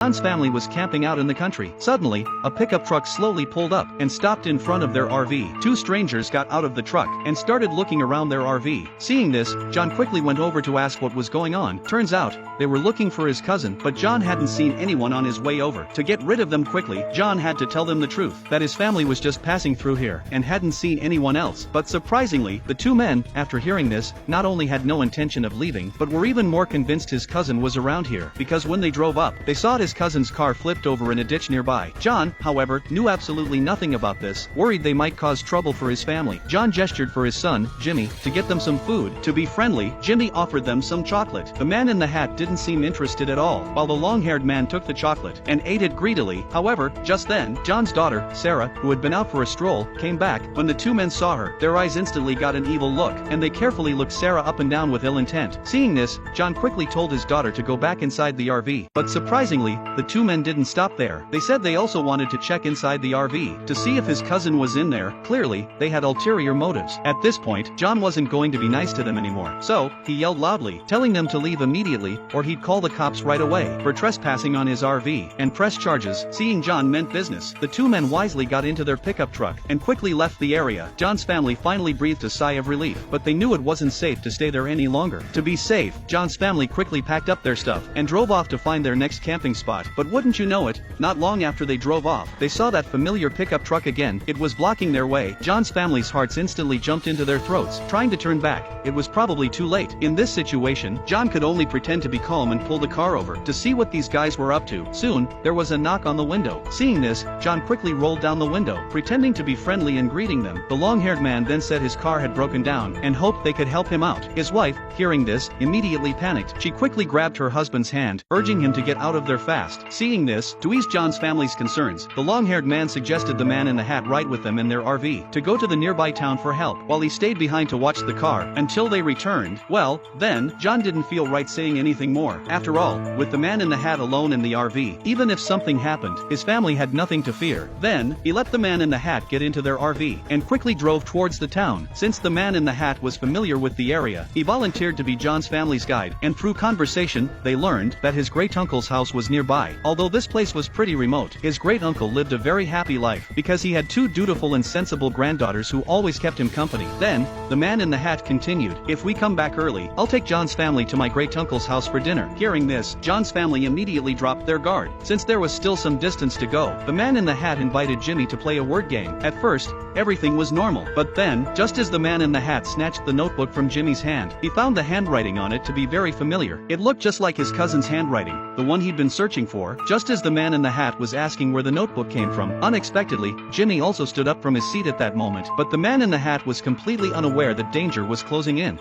John's family was camping out in the country. Suddenly, a pickup truck slowly pulled up and stopped in front of their RV. Two strangers got out of the truck and started looking around their RV. Seeing this, John quickly went over to ask what was going on. Turns out, they were looking for his cousin, but John hadn't seen anyone on his way over. To get rid of them quickly, John had to tell them the truth, that his family was just passing through here and hadn't seen anyone else. But surprisingly, the two men, after hearing this, not only had no intention of leaving, but were even more convinced his cousin was around here, because when they drove up, they saw his cousin's car flipped over in a ditch nearby. John, however, knew absolutely nothing about this, worried they might cause trouble for his family. John gestured for his son, Jimmy, to get them some food. To be friendly, Jimmy offered them some chocolate. The man in the hat didn't seem interested at all, while the long-haired man took the chocolate and ate it greedily. However, just then, John's daughter, Sarah, who had been out for a stroll, came back. When the two men saw her, their eyes instantly got an evil look, and they carefully looked Sarah up and down with ill intent. Seeing this, John quickly told his daughter to go back inside the RV, but surprisingly, the two men didn't stop there. They said they also wanted to check inside the RV to see if his cousin was in there. Clearly, they had ulterior motives. At this point, John wasn't going to be nice to them anymore, so he yelled loudly, telling them to leave immediately or he'd call the cops right away for trespassing on his RV and press charges. Seeing John meant business, the two men wisely got into their pickup truck and quickly left the area. John's family finally breathed a sigh of relief, but they knew it wasn't safe to stay there any longer. To be safe, John's family quickly packed up their stuff and drove off to find their next camping spot. But wouldn't you know it, not long after they drove off, they saw that familiar pickup truck again. It was blocking their way. John's family's hearts instantly jumped into their throats, trying to turn back. It was probably too late. In this situation, John could only pretend to be calm and pull the car over to see what these guys were up to. Soon, there was a knock on the window. Seeing this, John quickly rolled down the window, pretending to be friendly and greeting them. The long-haired man then said his car had broken down and hoped they could help him out. His wife, hearing this, immediately panicked. She quickly grabbed her husband's hand, urging him to get out of there fast. Seeing this, to ease John's family's concerns, the long-haired man suggested the man in the hat ride with them in their RV to go to the nearby town for help, while he stayed behind to watch the car until they returned. Well, then, John didn't feel right saying anything more. After all, with the man in the hat alone in the RV, even if something happened, his family had nothing to fear. Then, he let the man in the hat get into their RV and quickly drove towards the town. Since the man in the hat was familiar with the area, he volunteered to be John's family's guide, and through conversation, they learned that his great-uncle's house was nearby. Although this place was pretty remote, his great-uncle lived a very happy life because he had two dutiful and sensible granddaughters who always kept him company. Then, the man in the hat continued, "If we come back early, I'll take John's family to my great-uncle's house for dinner." Hearing this, John's family immediately dropped their guard. Since there was still some distance to go, the man in the hat invited Jimmy to play a word game. At first, everything was normal, but then, just as the man in the hat snatched the notebook from Jimmy's hand, he found the handwriting on it to be very familiar. It looked just like his cousin's handwriting, the one he'd been searching for. Just as the man in the hat was asking where the notebook came from, unexpectedly, Jimmy also stood up from his seat at that moment, but the man in the hat was completely unaware that danger was closing in.